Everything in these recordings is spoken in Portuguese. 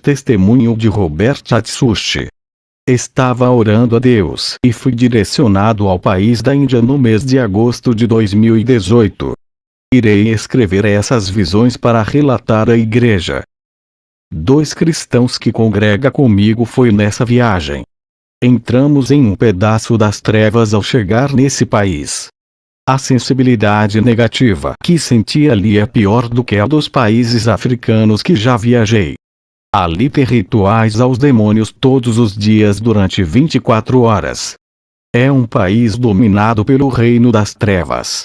Testemunho de Robert Atsushi. Estava orando a Deus e fui direcionado ao país da Índia no mês de agosto de 2018. Irei escrever essas visões para relatar à igreja. 2 cristãos que congrega comigo foi nessa viagem. Entramos em um pedaço das trevas ao chegar nesse país. A sensibilidade negativa que senti ali é pior do que a dos países africanos que já viajei. Ali tem rituais aos demônios todos os dias durante 24 horas. É um país dominado pelo reino das trevas.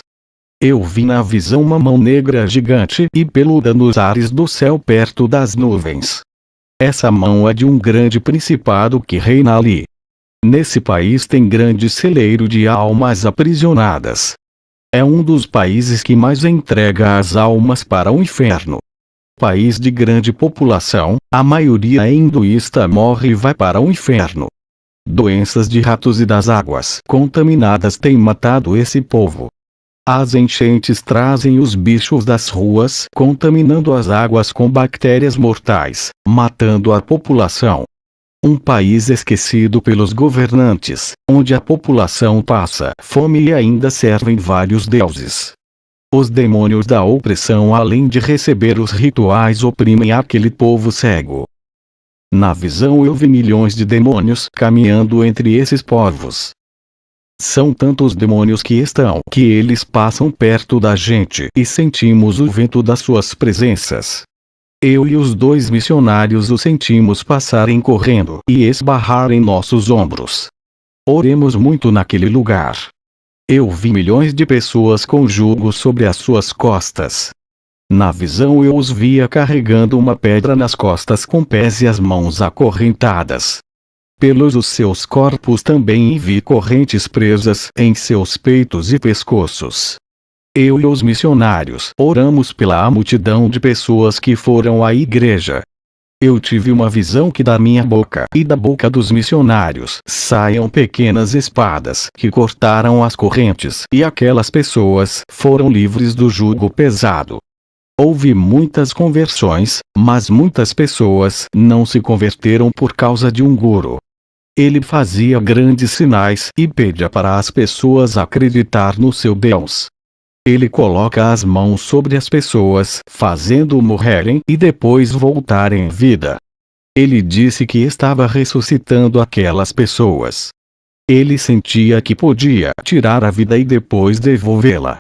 Eu vi na visão uma mão negra gigante e peluda nos ares do céu perto das nuvens. Essa mão é de um grande principado que reina ali. Nesse país tem grande celeiro de almas aprisionadas. É um dos países que mais entrega as almas para o inferno. País de grande população, a maioria é hinduísta, morre e vai para o inferno. Doenças de ratos e das águas contaminadas têm matado esse povo. As enchentes trazem os bichos das ruas, contaminando as águas com bactérias mortais, matando a população. Um país esquecido pelos governantes, onde a população passa fome e ainda servem vários deuses. Os demônios da opressão, além de receber os rituais, oprimem aquele povo cego. Na visão eu vi milhões de demônios caminhando entre esses povos. São tantos demônios que eles passam perto da gente e sentimos o vento das suas presenças. Eu e os 2 missionários os sentimos passarem correndo e esbarrar em nossos ombros. Oremos muito naquele lugar. Eu vi milhões de pessoas com jugo sobre as suas costas. Na visão eu os via carregando uma pedra nas costas com pés e as mãos acorrentadas. Pelos os seus corpos também vi correntes presas em seus peitos e pescoços. Eu e os missionários oramos pela multidão de pessoas que foram à igreja. Eu tive uma visão que da minha boca e da boca dos missionários saiam pequenas espadas que cortaram as correntes e aquelas pessoas foram livres do jugo pesado. Houve muitas conversões, mas muitas pessoas não se converteram por causa de um guru. Ele fazia grandes sinais e pedia para as pessoas acreditar no seu Deus. Ele coloca as mãos sobre as pessoas, fazendo morrerem e depois voltarem à vida. Ele disse que estava ressuscitando aquelas pessoas. Ele sentia que podia tirar a vida e depois devolvê-la.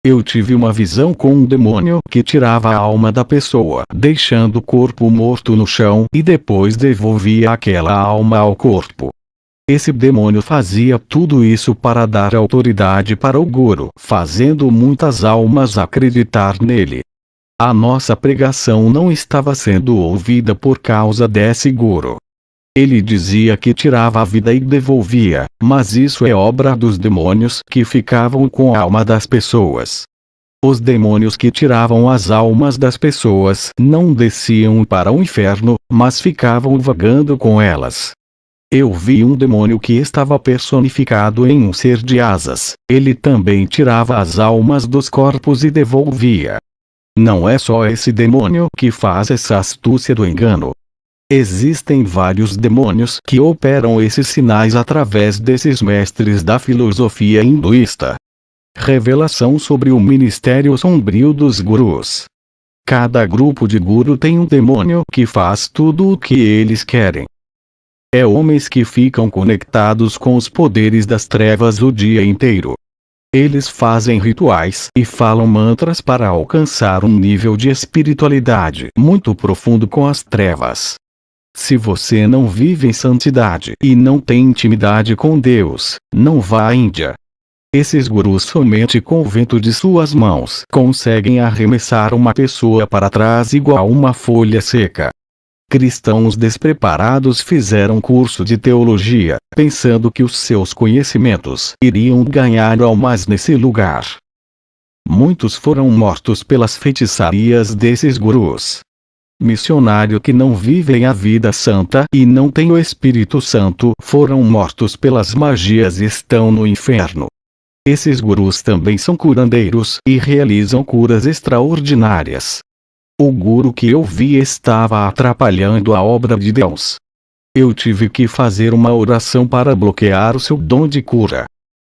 Eu tive uma visão com um demônio que tirava a alma da pessoa, deixando o corpo morto no chão e depois devolvia aquela alma ao corpo. Esse demônio fazia tudo isso para dar autoridade para o guru, fazendo muitas almas acreditar nele. A nossa pregação não estava sendo ouvida por causa desse guru. Ele dizia que tirava a vida e devolvia, mas isso é obra dos demônios que ficavam com a alma das pessoas. Os demônios que tiravam as almas das pessoas não desciam para o inferno, mas ficavam vagando com elas. Eu vi um demônio que estava personificado em um ser de asas. Ele também tirava as almas dos corpos e devolvia. Não é só esse demônio que faz essa astúcia do engano. Existem vários demônios que operam esses sinais através desses mestres da filosofia hinduísta. Revelação sobre o ministério sombrio dos gurus. Cada grupo de guru tem um demônio que faz tudo o que eles querem. É homens que ficam conectados com os poderes das trevas o dia inteiro. Eles fazem rituais e falam mantras para alcançar um nível de espiritualidade muito profundo com as trevas. Se você não vive em santidade e não tem intimidade com Deus, não vá à Índia. Esses gurus somente com o vento de suas mãos conseguem arremessar uma pessoa para trás igual uma folha seca. Cristãos despreparados fizeram curso de teologia, pensando que os seus conhecimentos iriam ganhar almas nesse lugar. Muitos foram mortos pelas feitiçarias desses gurus. Missionários que não vivem a vida santa e não têm o Espírito Santo foram mortos pelas magias e estão no inferno. Esses gurus também são curandeiros e realizam curas extraordinárias. O guru que eu vi estava atrapalhando a obra de Deus. Eu tive que fazer uma oração para bloquear o seu dom de cura.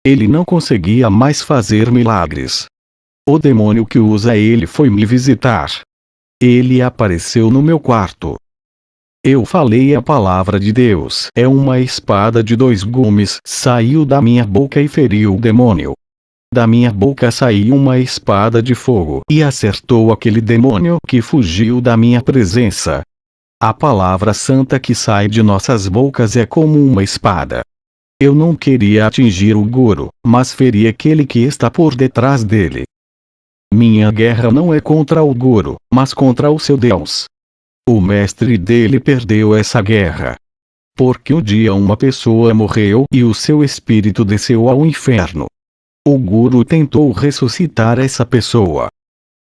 Ele não conseguia mais fazer milagres. O demônio que usa ele foi me visitar. Ele apareceu no meu quarto. Eu falei a palavra de Deus. É uma espada de 2 gumes. Saiu da minha boca e feriu o demônio. Da minha boca saiu uma espada de fogo e acertou aquele demônio que fugiu da minha presença. A palavra santa que sai de nossas bocas é como uma espada. Eu não queria atingir o guru, mas feri aquele que está por detrás dele. Minha guerra não é contra o guru, mas contra o seu Deus. O mestre dele perdeu essa guerra. Porque um dia uma pessoa morreu e o seu espírito desceu ao inferno. O guru tentou ressuscitar essa pessoa.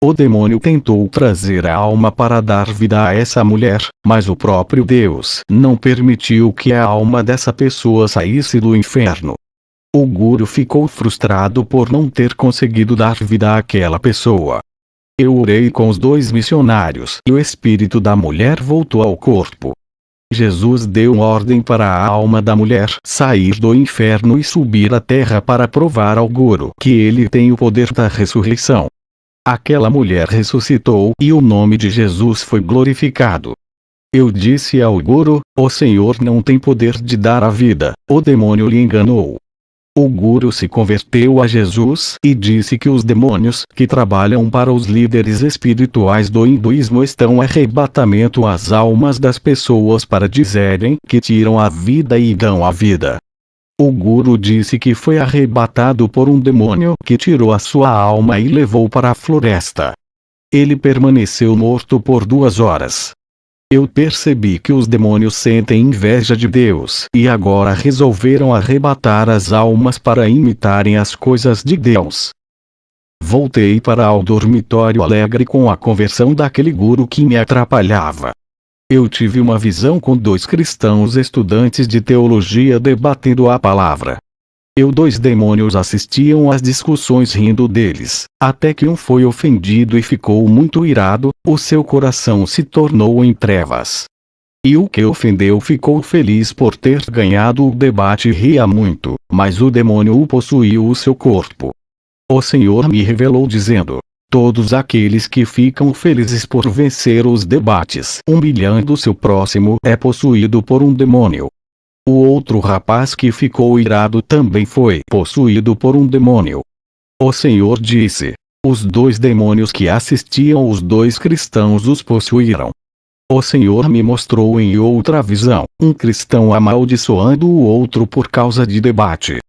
O demônio tentou trazer a alma para dar vida a essa mulher, mas o próprio Deus não permitiu que a alma dessa pessoa saísse do inferno. O guru ficou frustrado por não ter conseguido dar vida àquela pessoa. Eu orei com os 2 missionários e o espírito da mulher voltou ao corpo. Jesus deu ordem para a alma da mulher sair do inferno e subir à terra para provar ao guru que ele tem o poder da ressurreição. Aquela mulher ressuscitou e o nome de Jesus foi glorificado. Eu disse ao guru: o Senhor não tem poder de dar a vida. O demônio lhe enganou. O guru se converteu a Jesus e disse que os demônios que trabalham para os líderes espirituais do hinduísmo estão arrebatando as almas das pessoas para dizerem que tiram a vida e dão a vida. O guru disse que foi arrebatado por um demônio que tirou a sua alma e levou para a floresta. Ele permaneceu morto por 2 horas. Eu percebi que os demônios sentem inveja de Deus e agora resolveram arrebatar as almas para imitarem as coisas de Deus. Voltei para o dormitório alegre com a conversão daquele guru que me atrapalhava. Eu tive uma visão com 2 cristãos estudantes de teologia debatendo a palavra. 2 demônios assistiam às discussões rindo deles, até que um foi ofendido e ficou muito irado, o seu coração se tornou em trevas. E o que ofendeu ficou feliz por ter ganhado o debate e ria muito, mas o demônio o possuiu o seu corpo. O Senhor me revelou dizendo: todos aqueles que ficam felizes por vencer os debates, humilhando seu próximo, é possuído por um demônio. O outro rapaz que ficou irado também foi possuído por um demônio. O Senhor disse: os 2 demônios que assistiam os 2 cristãos os possuíram. O Senhor me mostrou em outra visão, um cristão amaldiçoando o outro por causa de debate.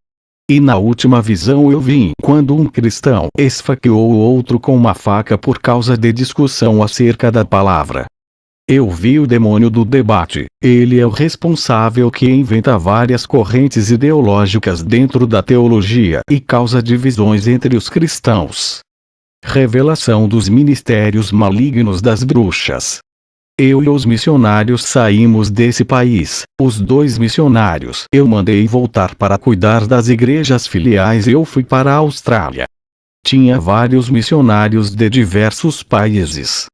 E na última visão eu vi quando um cristão esfaqueou o outro com uma faca por causa de discussão acerca da palavra. Eu vi o demônio do debate. Ele é o responsável que inventa várias correntes ideológicas dentro da teologia e causa divisões entre os cristãos. Revelação dos ministérios malignos das bruxas. Eu e os missionários saímos desse país. Os 2 missionários eu mandei voltar para cuidar das igrejas filiais e eu fui para a Austrália. Tinha vários missionários de diversos países.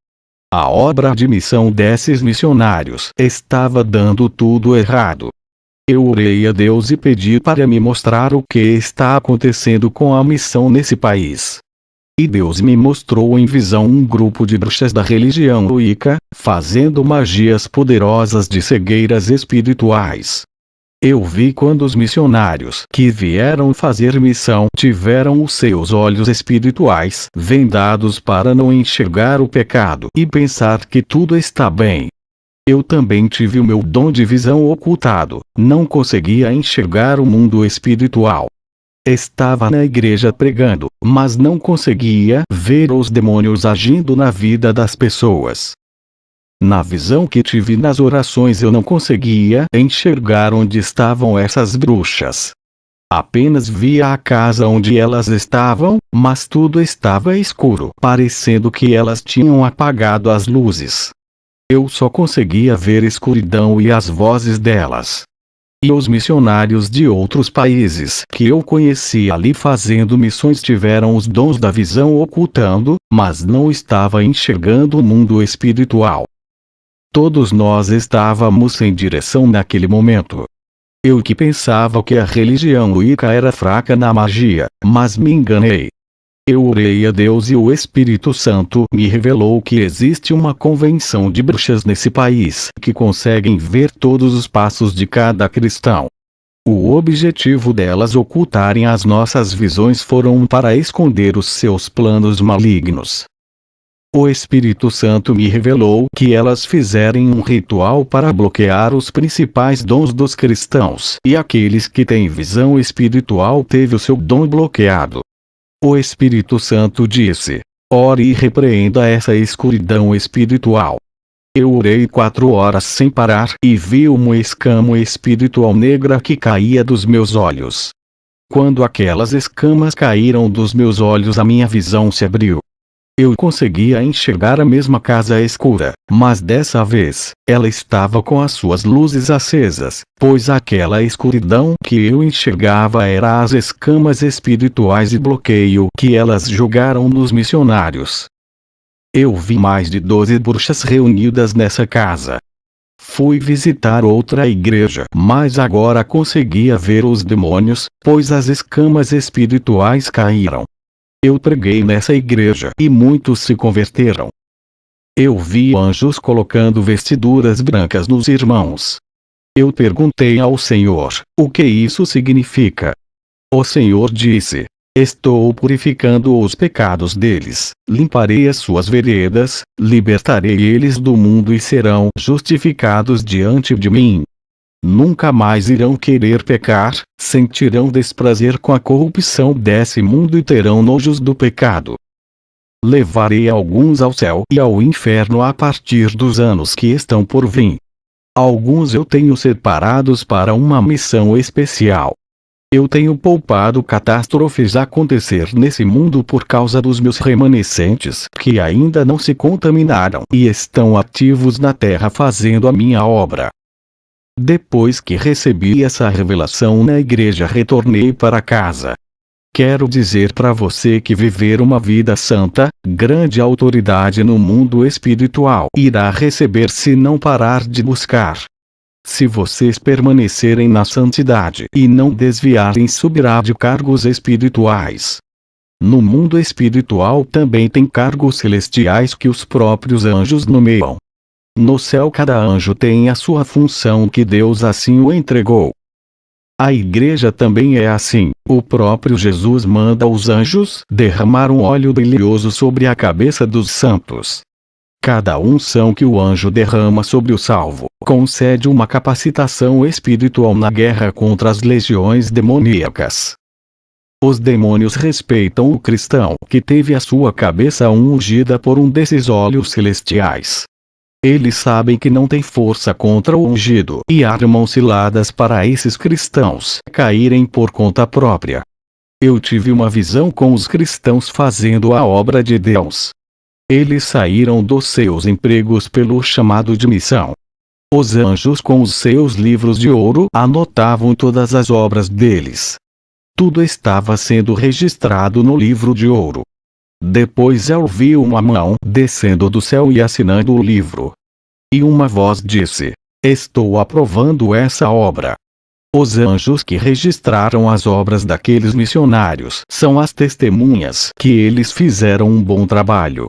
A obra de missão desses missionários estava dando tudo errado. Eu orei a Deus e pedi para me mostrar o que está acontecendo com a missão nesse país. E Deus me mostrou em visão um grupo de bruxas da religião Wicca, fazendo magias poderosas de cegueiras espirituais. Eu vi quando os missionários que vieram fazer missão tiveram os seus olhos espirituais vendados para não enxergar o pecado e pensar que tudo está bem. Eu também tive o meu dom de visão ocultado, não conseguia enxergar o mundo espiritual. Estava na igreja pregando, mas não conseguia ver os demônios agindo na vida das pessoas. Na visão que tive nas orações eu não conseguia enxergar onde estavam essas bruxas. Apenas via a casa onde elas estavam, mas tudo estava escuro, parecendo que elas tinham apagado as luzes. Eu só conseguia ver escuridão e as vozes delas. E os missionários de outros países que eu conheci ali fazendo missões tiveram os dons da visão ocultando, mas não estava enxergando o mundo espiritual. Todos nós estávamos sem direção naquele momento. Eu que pensava que a religião Wicca era fraca na magia, mas me enganei. Eu orei a Deus e o Espírito Santo me revelou que existe uma convenção de bruxas nesse país que conseguem ver todos os passos de cada cristão. O objetivo delas ocultarem as nossas visões foram para esconder os seus planos malignos. O Espírito Santo me revelou que elas fizerem um ritual para bloquear os principais dons dos cristãos e aqueles que têm visão espiritual teve o seu dom bloqueado. O Espírito Santo disse: ore e repreenda essa escuridão espiritual. Eu orei 4 horas sem parar e vi uma escama espiritual negra que caía dos meus olhos. Quando aquelas escamas caíram dos meus olhos, a minha visão se abriu. Eu conseguia enxergar a mesma casa escura, mas dessa vez, ela estava com as suas luzes acesas, pois aquela escuridão que eu enxergava era as escamas espirituais e bloqueio que elas jogaram nos missionários. Eu vi mais de 12 bruxas reunidas nessa casa. Fui visitar outra igreja, mas agora conseguia ver os demônios, pois as escamas espirituais caíram. Eu preguei nessa igreja e muitos se converteram. Eu vi anjos colocando vestiduras brancas nos irmãos. Eu perguntei ao Senhor, o que isso significa? O Senhor disse: estou purificando os pecados deles, limparei as suas veredas, libertarei eles do mundo e serão justificados diante de mim. Nunca mais irão querer pecar, sentirão desprazer com a corrupção desse mundo e terão nojos do pecado. Levarei alguns ao céu e ao inferno a partir dos anos que estão por vir. Alguns eu tenho separados para uma missão especial. Eu tenho poupado catástrofes a acontecer nesse mundo por causa dos meus remanescentes que ainda não se contaminaram e estão ativos na terra fazendo a minha obra. Depois que recebi essa revelação na igreja, retornei para casa. Quero dizer para você que viver uma vida santa, grande autoridade no mundo espiritual irá receber se não parar de buscar. Se vocês permanecerem na santidade e não desviarem, subirá de cargos espirituais. No mundo espiritual também tem cargos celestiais que os próprios anjos nomeiam. No céu cada anjo tem a sua função que Deus assim o entregou. A igreja também é assim, o próprio Jesus manda os anjos derramar um óleo brilhoso sobre a cabeça dos santos. Cada unção que o anjo derrama sobre o salvo, concede uma capacitação espiritual na guerra contra as legiões demoníacas. Os demônios respeitam o cristão que teve a sua cabeça ungida por um desses óleos celestiais. Eles sabem que não tem força contra o ungido e armam ciladas para esses cristãos caírem por conta própria. Eu tive uma visão com os cristãos fazendo a obra de Deus. Eles saíram dos seus empregos pelo chamado de missão. Os anjos com os seus livros de ouro anotavam todas as obras deles. Tudo estava sendo registrado no livro de ouro. Depois eu vi uma mão descendo do céu e assinando o livro. E uma voz disse: estou aprovando essa obra. Os anjos que registraram as obras daqueles missionários são as testemunhas que eles fizeram um bom trabalho.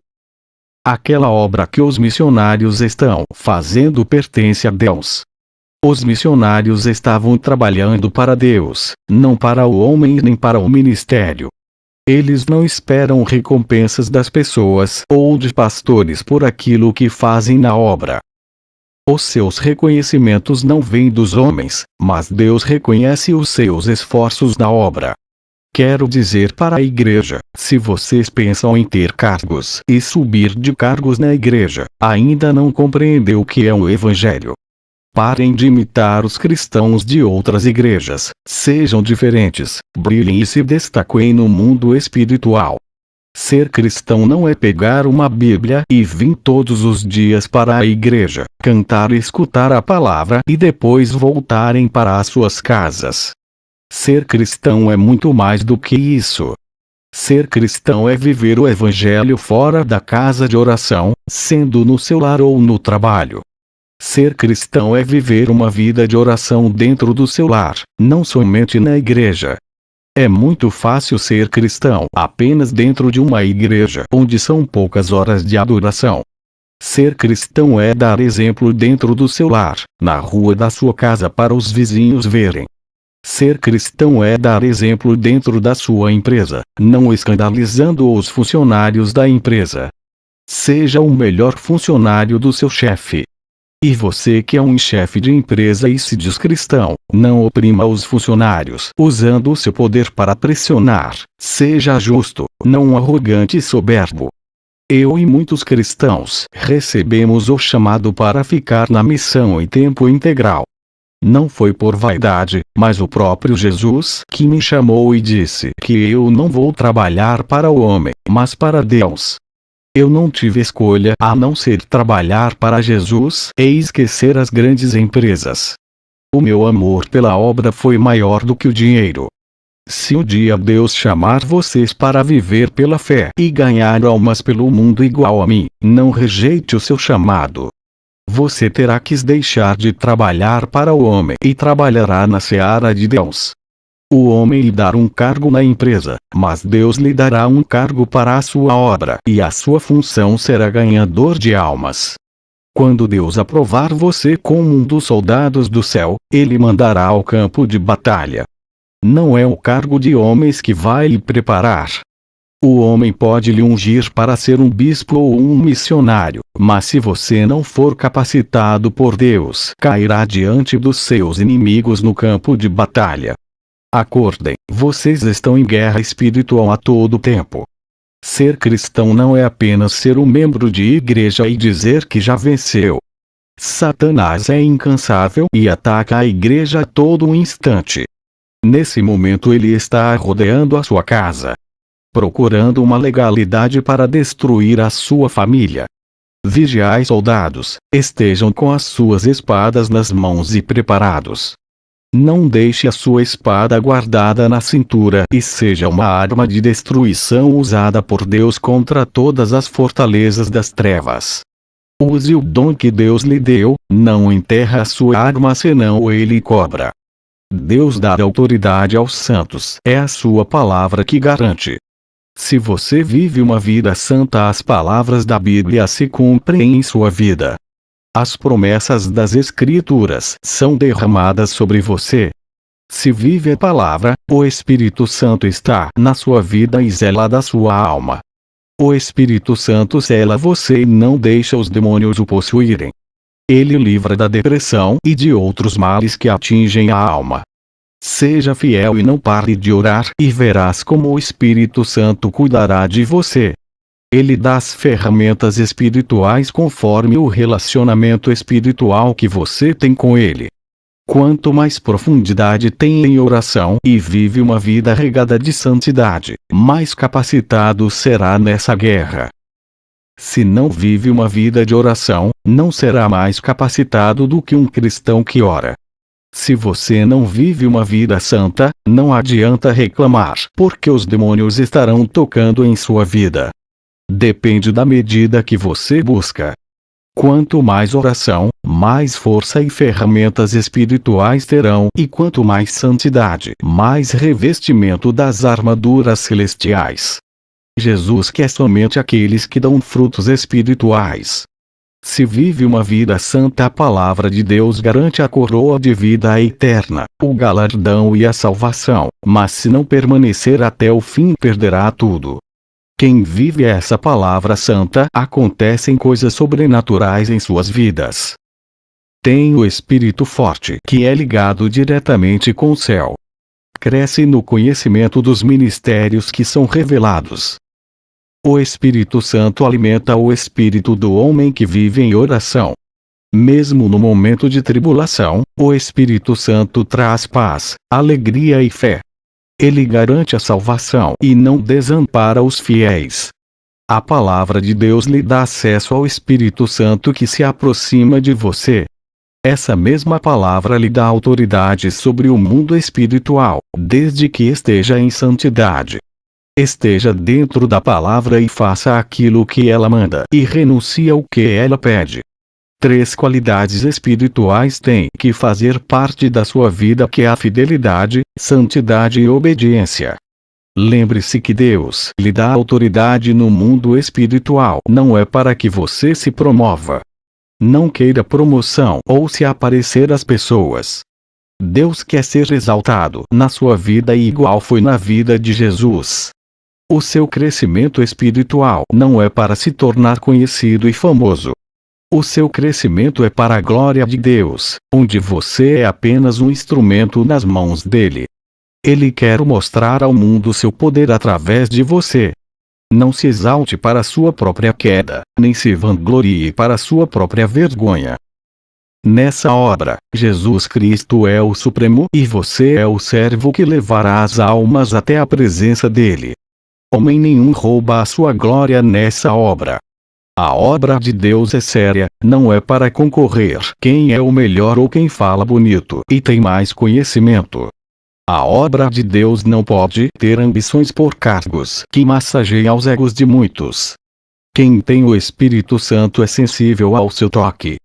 Aquela obra que os missionários estão fazendo pertence a Deus. Os missionários estavam trabalhando para Deus, não para o homem nem para o ministério. Eles não esperam recompensas das pessoas ou de pastores por aquilo que fazem na obra. Os seus reconhecimentos não vêm dos homens, mas Deus reconhece os seus esforços na obra. Quero dizer para a igreja, se vocês pensam em ter cargos e subir de cargos na igreja, ainda não compreendeu o que é o Evangelho. Parem de imitar os cristãos de outras igrejas, sejam diferentes, brilhem e se destaquem no mundo espiritual. Ser cristão não é pegar uma Bíblia e vir todos os dias para a igreja, cantar e escutar a palavra e depois voltarem para as suas casas. Ser cristão é muito mais do que isso. Ser cristão é viver o evangelho fora da casa de oração, sendo no seu lar ou no trabalho. Ser cristão é viver uma vida de oração dentro do seu lar, não somente na igreja. É muito fácil ser cristão apenas dentro de uma igreja onde são poucas horas de adoração. Ser cristão é dar exemplo dentro do seu lar, na rua da sua casa para os vizinhos verem. Ser cristão é dar exemplo dentro da sua empresa, não escandalizando os funcionários da empresa. Seja o melhor funcionário do seu chefe. E você que é um chefe de empresa e se diz cristão, não oprima os funcionários usando o seu poder para pressionar. Seja justo, não arrogante e soberbo. Eu e muitos cristãos recebemos o chamado para ficar na missão em tempo integral. Não foi por vaidade, mas o próprio Jesus que me chamou e disse que eu não vou trabalhar para o homem, mas para Deus. Eu não tive escolha a não ser trabalhar para Jesus e esquecer as grandes empresas. O meu amor pela obra foi maior do que o dinheiro. Se um dia Deus chamar vocês para viver pela fé e ganhar almas pelo mundo igual a mim, não rejeite o seu chamado. Você terá que deixar de trabalhar para o homem e trabalhará na seara de Deus. O homem lhe dará um cargo na empresa, mas Deus lhe dará um cargo para a sua obra e a sua função será ganhador de almas. Quando Deus aprovar você como um dos soldados do céu, Ele mandará ao campo de batalha. Não é o cargo de homens que vai lhe preparar. O homem pode lhe ungir para ser um bispo ou um missionário, mas se você não for capacitado por Deus, cairá diante dos seus inimigos no campo de batalha. Acordem, vocês estão em guerra espiritual a todo tempo. Ser cristão não é apenas ser um membro de igreja e dizer que já venceu. Satanás é incansável e ataca a igreja a todo instante. Nesse momento ele está rodeando a sua casa, procurando uma legalidade para destruir a sua família. Vigiai, soldados, estejam com as suas espadas nas mãos e preparados. Não deixe a sua espada guardada na cintura e seja uma arma de destruição usada por Deus contra todas as fortalezas das trevas. Use o dom que Deus lhe deu, não enterra a sua arma senão ele cobra. Deus dá autoridade aos santos, é a sua palavra que garante. Se você vive uma vida santa, as palavras da Bíblia se cumprem em sua vida. As promessas das Escrituras são derramadas sobre você. Se vive a palavra, o Espírito Santo está na sua vida e zela da sua alma. O Espírito Santo zela você e não deixa os demônios o possuírem. Ele livra da depressão e de outros males que atingem a alma. Seja fiel e não pare de orar e verás como o Espírito Santo cuidará de você. Ele dá as ferramentas espirituais conforme o relacionamento espiritual que você tem com ele. Quanto mais profundidade tem em oração e vive uma vida regada de santidade, mais capacitado será nessa guerra. Se não vive uma vida de oração, não será mais capacitado do que um cristão que ora. Se você não vive uma vida santa, não adianta reclamar, porque os demônios estarão tocando em sua vida. Depende da medida que você busca. Quanto mais oração, mais força e ferramentas espirituais terão, e quanto mais santidade, mais revestimento das armaduras celestiais. Jesus quer somente aqueles que dão frutos espirituais. Se vive uma vida santa, a palavra de Deus garante a coroa de vida eterna, o galardão e a salvação, mas se não permanecer até o fim perderá tudo. Quem vive essa palavra santa, acontecem coisas sobrenaturais em suas vidas. Tem o espírito forte, que é ligado diretamente com o céu. Cresce no conhecimento dos ministérios que são revelados. O Espírito Santo alimenta o espírito do homem que vive em oração. Mesmo no momento de tribulação, o Espírito Santo traz paz, alegria e fé. Ele garante a salvação e não desampara os fiéis. A palavra de Deus lhe dá acesso ao Espírito Santo que se aproxima de você. Essa mesma palavra lhe dá autoridade sobre o mundo espiritual, desde que esteja em santidade. Esteja dentro da palavra e faça aquilo que ela manda e renuncie ao que ela pede. 3 qualidades espirituais têm que fazer parte da sua vida, que é a fidelidade, santidade e obediência. Lembre-se que Deus lhe dá autoridade no mundo espiritual não é para que você se promova. Não queira promoção ou se aparecer às pessoas. Deus quer ser exaltado na sua vida e igual foi na vida de Jesus. O seu crescimento espiritual não é para se tornar conhecido e famoso. O seu crescimento é para a glória de Deus, onde você é apenas um instrumento nas mãos dele. Ele quer mostrar ao mundo seu poder através de você. Não se exalte para sua própria queda, nem se vanglorie para sua própria vergonha. Nessa obra, Jesus Cristo é o Supremo e você é o servo que levará as almas até a presença dele. Homem nenhum rouba a sua glória nessa obra. A obra de Deus é séria, não é para concorrer quem é o melhor ou quem fala bonito e tem mais conhecimento. A obra de Deus não pode ter ambições por cargos que massageiam os egos de muitos. Quem tem o Espírito Santo é sensível ao seu toque.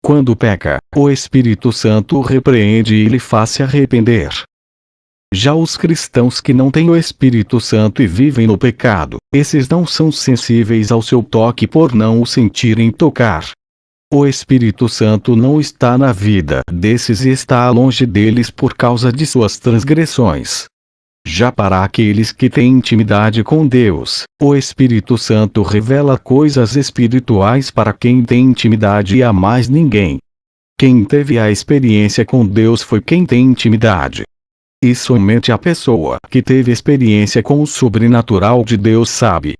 Quando peca, o Espírito Santo o repreende e lhe faz se arrepender. Já os cristãos que não têm o Espírito Santo e vivem no pecado, esses não são sensíveis ao seu toque por não o sentirem tocar. O Espírito Santo não está na vida desses e está longe deles por causa de suas transgressões. Já para aqueles que têm intimidade com Deus, o Espírito Santo revela coisas espirituais para quem tem intimidade e a mais ninguém. Quem teve a experiência com Deus foi quem tem intimidade. E somente a pessoa que teve experiência com o sobrenatural de Deus sabe.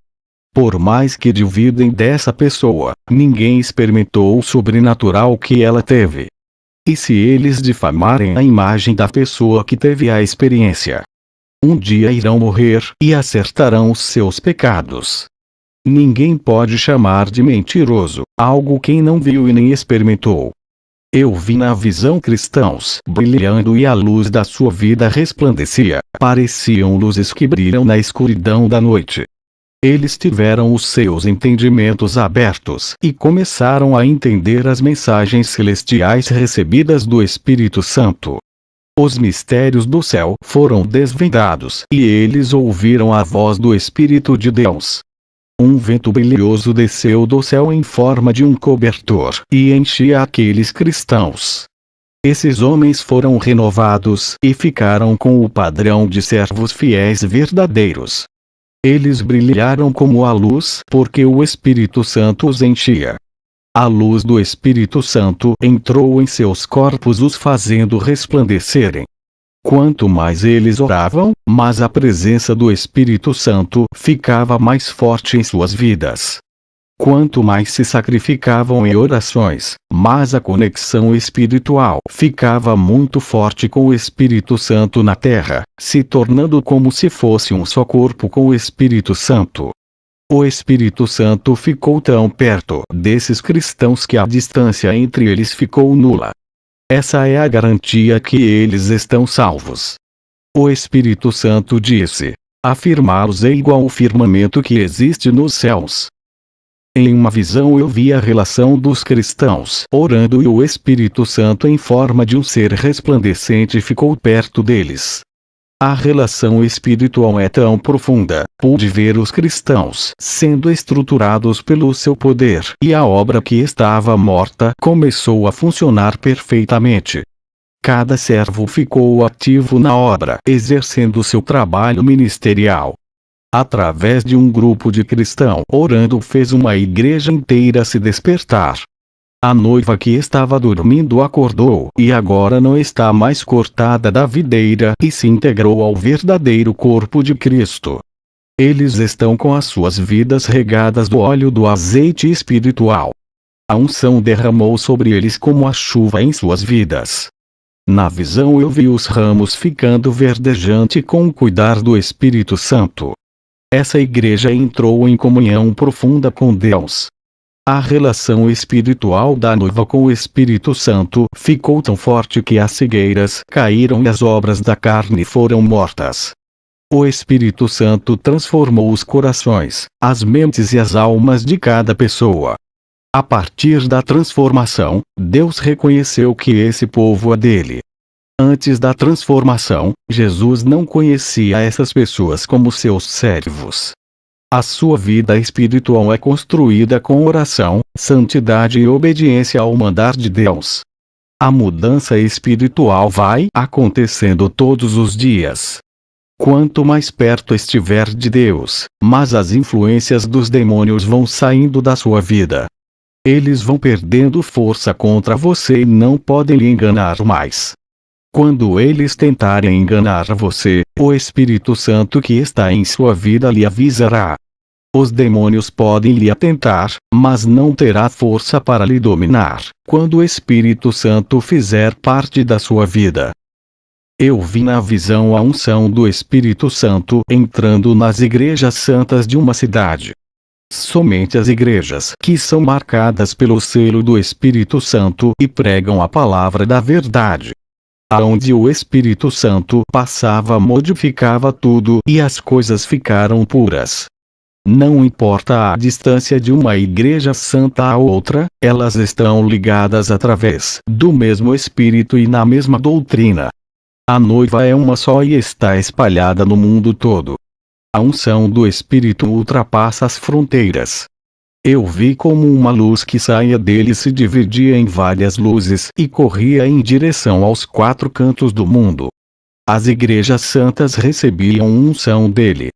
Por mais que duvidem dessa pessoa, ninguém experimentou o sobrenatural que ela teve. E se eles difamarem a imagem da pessoa que teve a experiência, um dia irão morrer e acertarão os seus pecados. Ninguém pode chamar de mentiroso algo quem não viu e nem experimentou. Eu vi na visão cristãos brilhando e a luz da sua vida resplandecia, pareciam luzes que brilham na escuridão da noite. Eles tiveram os seus entendimentos abertos e começaram a entender as mensagens celestiais recebidas do Espírito Santo. Os mistérios do céu foram desvendados e eles ouviram a voz do Espírito de Deus. Um vento brilhoso desceu do céu em forma de um cobertor e enchia aqueles cristãos. Esses homens foram renovados e ficaram com o padrão de servos fiéis verdadeiros. Eles brilharam como a luz porque o Espírito Santo os enchia. A luz do Espírito Santo entrou em seus corpos, os fazendo resplandecerem. Quanto mais eles oravam, mais a presença do Espírito Santo ficava mais forte em suas vidas. Quanto mais se sacrificavam em orações, mais a conexão espiritual ficava muito forte com o Espírito Santo na terra, se tornando como se fosse um só corpo com o Espírito Santo. O Espírito Santo ficou tão perto desses cristãos que a distância entre eles ficou nula. Essa é a garantia que eles estão salvos. O Espírito Santo disse: afirmá-los é igual ao firmamento que existe nos céus. Em uma visão eu vi a relação dos cristãos orando e o Espírito Santo em forma de um ser resplandecente ficou perto deles. A relação espiritual é tão profunda, pude ver os cristãos sendo estruturados pelo seu poder e a obra que estava morta começou a funcionar perfeitamente. Cada servo ficou ativo na obra, exercendo seu trabalho ministerial. Através de um grupo de cristãos orando fez uma igreja inteira se despertar. A noiva que estava dormindo acordou e agora não está mais cortada da videira e se integrou ao verdadeiro corpo de Cristo. Eles estão com as suas vidas regadas do óleo do azeite espiritual. A unção derramou sobre eles como a chuva em suas vidas. Na visão eu vi os ramos ficando verdejante com o cuidar do Espírito Santo. Essa igreja entrou em comunhão profunda com Deus. A relação espiritual da noiva com o Espírito Santo ficou tão forte que as figueiras caíram e as obras da carne foram mortas. O Espírito Santo transformou os corações, as mentes e as almas de cada pessoa. A partir da transformação, Deus reconheceu que esse povo é dele. Antes da transformação, Jesus não conhecia essas pessoas como seus servos. A sua vida espiritual é construída com oração, santidade e obediência ao mandar de Deus. A mudança espiritual vai acontecendo todos os dias. Quanto mais perto estiver de Deus, mais as influências dos demônios vão saindo da sua vida. Eles vão perdendo força contra você e não podem lhe enganar mais. Quando eles tentarem enganar você, o Espírito Santo que está em sua vida lhe avisará. Os demônios podem lhe atentar, mas não terá força para lhe dominar, quando o Espírito Santo fizer parte da sua vida. Eu vi na visão a unção do Espírito Santo entrando nas igrejas santas de uma cidade. Somente as igrejas que são marcadas pelo selo do Espírito Santo e pregam a palavra da verdade. Aonde o Espírito Santo passava modificava tudo e as coisas ficaram puras. Não importa a distância de uma igreja santa a outra, elas estão ligadas através do mesmo Espírito e na mesma doutrina. A noiva é uma só e está espalhada no mundo todo. A unção do Espírito ultrapassa as fronteiras. Eu vi como uma luz que saía dele se dividia em várias luzes e corria em direção aos 4 cantos do mundo. As igrejas santas recebiam unção dele.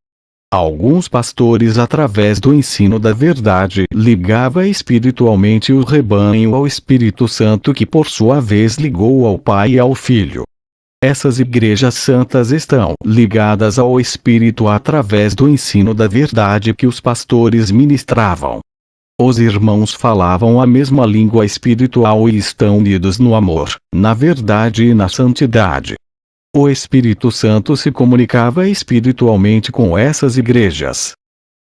Alguns pastores, através do ensino da verdade, ligavam espiritualmente o rebanho ao Espírito Santo que por sua vez ligou ao Pai e ao Filho. Essas igrejas santas estão ligadas ao Espírito através do ensino da verdade que os pastores ministravam. Os irmãos falavam a mesma língua espiritual e estão unidos no amor, na verdade e na santidade. O Espírito Santo se comunicava espiritualmente com essas igrejas.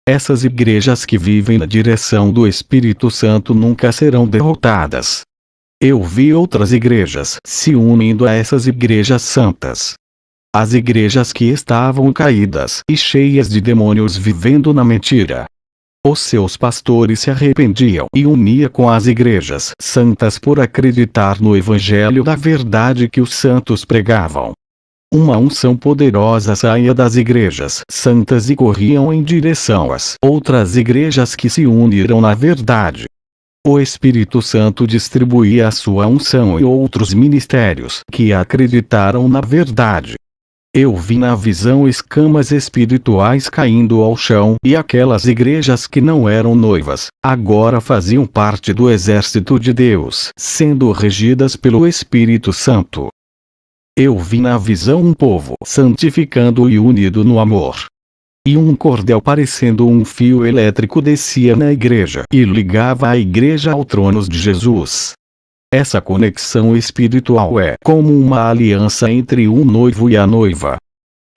Essas igrejas que vivem na direção do Espírito Santo nunca serão derrotadas. Eu vi outras igrejas se unindo a essas igrejas santas. As igrejas que estavam caídas e cheias de demônios vivendo na mentira. Os seus pastores se arrependiam e uniam com as igrejas santas por acreditar no evangelho da verdade que os santos pregavam. Uma unção poderosa saía das igrejas santas e corriam em direção às outras igrejas que se uniram na verdade. O Espírito Santo distribuía a sua unção e outros ministérios que acreditaram na verdade. Eu vi na visão escamas espirituais caindo ao chão e aquelas igrejas que não eram noivas, agora faziam parte do exército de Deus, sendo regidas pelo Espírito Santo. Eu vi na visão um povo santificando e unido no amor. E um cordel parecendo um fio elétrico descia na igreja e ligava a igreja ao trono de Jesus. Essa conexão espiritual é como uma aliança entre um noivo e a noiva.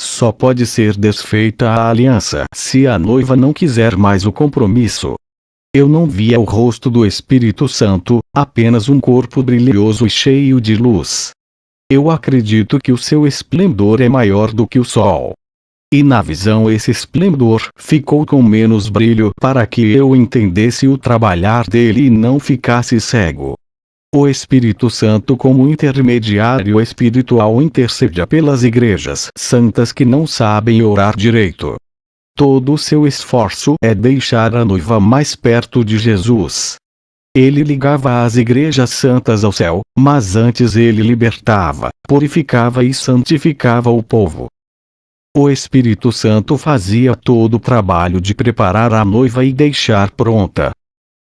Só pode ser desfeita a aliança se a noiva não quiser mais o compromisso. Eu não via o rosto do Espírito Santo, apenas um corpo brilhoso e cheio de luz. Eu acredito que o seu esplendor é maior do que o sol. E na visão esse esplendor ficou com menos brilho para que eu entendesse o trabalhar dele e não ficasse cego. O Espírito Santo como intermediário espiritual intercede pelas igrejas santas que não sabem orar direito. Todo o seu esforço é deixar a noiva mais perto de Jesus. Ele ligava as igrejas santas ao céu, mas antes ele libertava, purificava e santificava o povo. O Espírito Santo fazia todo o trabalho de preparar a noiva e deixar pronta.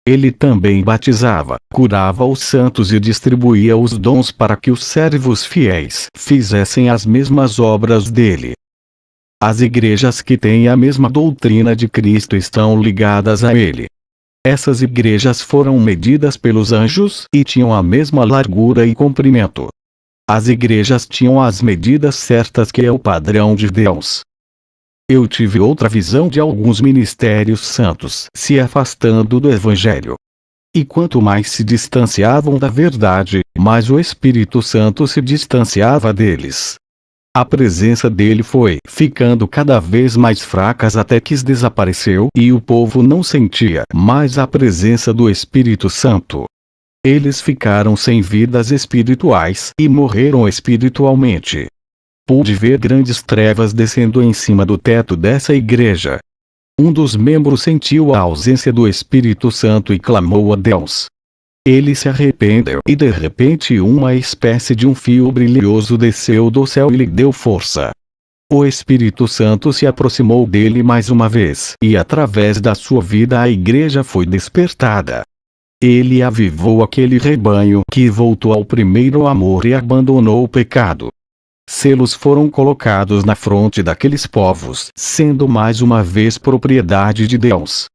Ele também batizava, curava os santos e distribuía os dons para que os servos fiéis fizessem as mesmas obras dele. As igrejas que têm a mesma doutrina de Cristo estão ligadas a ele. Essas igrejas foram medidas pelos anjos e tinham a mesma largura e comprimento. As igrejas tinham as medidas certas, que é o padrão de Deus. Eu tive outra visão de alguns ministérios santos se afastando do Evangelho. E quanto mais se distanciavam da verdade, mais o Espírito Santo se distanciava deles. A presença dele foi ficando cada vez mais fraca até que desapareceu e o povo não sentia mais a presença do Espírito Santo. Eles ficaram sem vidas espirituais e morreram espiritualmente. Pude ver grandes trevas descendo em cima do teto dessa igreja. Um dos membros sentiu a ausência do Espírito Santo e clamou a Deus. Ele se arrependeu e de repente uma espécie de um fio brilhoso desceu do céu e lhe deu força. O Espírito Santo se aproximou dele mais uma vez e através da sua vida a igreja foi despertada. Ele avivou aquele rebanho que voltou ao primeiro amor e abandonou o pecado. Selos foram colocados na fronte daqueles povos, sendo mais uma vez propriedade de Deus.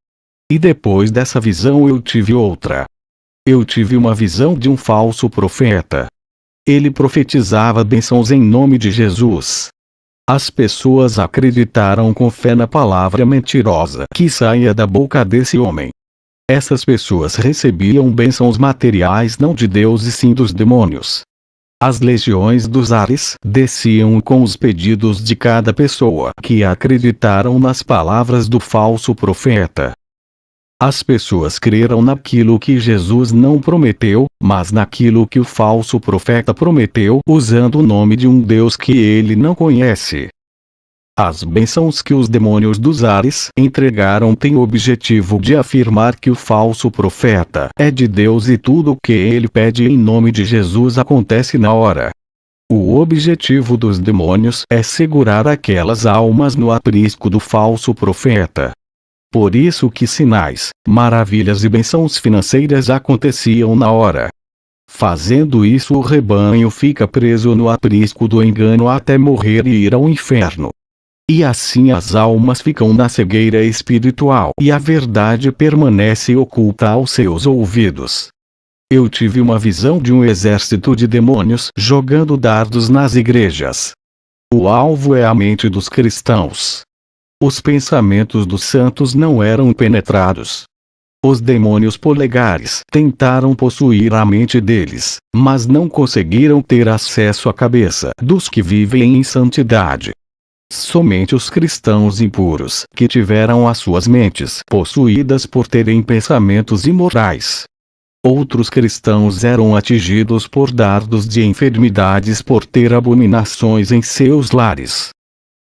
E depois dessa visão eu tive outra. Eu tive uma visão de um falso profeta. Ele profetizava bênçãos em nome de Jesus. As pessoas acreditaram com fé na palavra mentirosa que saía da boca desse homem. Essas pessoas recebiam bênçãos materiais não de Deus e sim dos demônios. As legiões dos ares desciam com os pedidos de cada pessoa que acreditaram nas palavras do falso profeta. As pessoas creram naquilo que Jesus não prometeu, mas naquilo que o falso profeta prometeu, usando o nome de um Deus que ele não conhece. As bênçãos que os demônios dos ares entregaram têm o objetivo de afirmar que o falso profeta é de Deus e tudo o que ele pede em nome de Jesus acontece na hora. O objetivo dos demônios é segurar aquelas almas no aprisco do falso profeta. Por isso que sinais, maravilhas e bênçãos financeiras aconteciam na hora. Fazendo isso, o rebanho fica preso no aprisco do engano até morrer e ir ao inferno. E assim as almas ficam na cegueira espiritual e a verdade permanece oculta aos seus ouvidos. Eu tive uma visão de um exército de demônios jogando dardos nas igrejas. O alvo é a mente dos cristãos. Os pensamentos dos santos não eram penetrados. Os demônios polegares tentaram possuir a mente deles, mas não conseguiram ter acesso à cabeça dos que vivem em santidade. Somente os cristãos impuros que tiveram as suas mentes possuídas por terem pensamentos imorais. Outros cristãos eram atingidos por dardos de enfermidades por ter abominações em seus lares.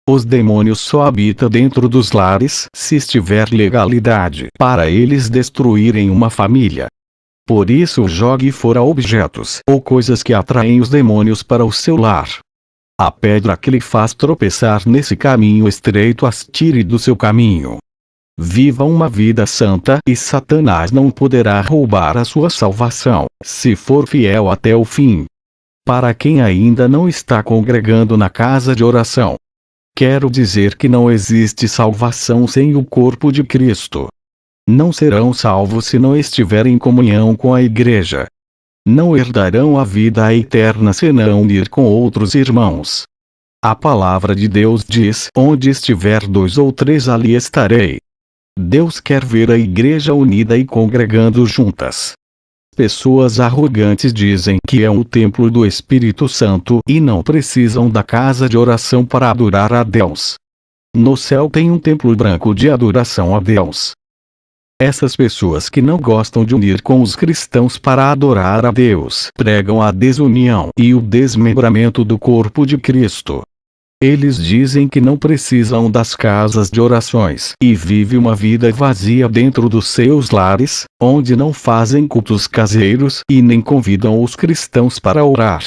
Os demônios só habitam dentro dos lares se estiver legalidade para eles destruírem uma família. Por isso jogue fora objetos ou coisas que atraem os demônios para o seu lar. A pedra que lhe faz tropeçar nesse caminho estreito as tire do seu caminho. Viva uma vida santa e Satanás não poderá roubar a sua salvação, se for fiel até o fim. Para quem ainda não está congregando na casa de oração, quero dizer que não existe salvação sem o corpo de Cristo. Não serão salvos se não estiverem em comunhão com a igreja. Não herdarão a vida eterna senão ir com outros irmãos. A palavra de Deus diz: onde estiver 2 ou 3 ali estarei. Deus quer ver a igreja unida e congregando juntas. Pessoas arrogantes dizem que é o templo do Espírito Santo e não precisam da casa de oração para adorar a Deus. No céu tem um templo branco de adoração a Deus. Essas pessoas que não gostam de unir com os cristãos para adorar a Deus pregam a desunião e o desmembramento do corpo de Cristo. Eles dizem que não precisam das casas de orações e vivem uma vida vazia dentro dos seus lares, onde não fazem cultos caseiros e nem convidam os cristãos para orar.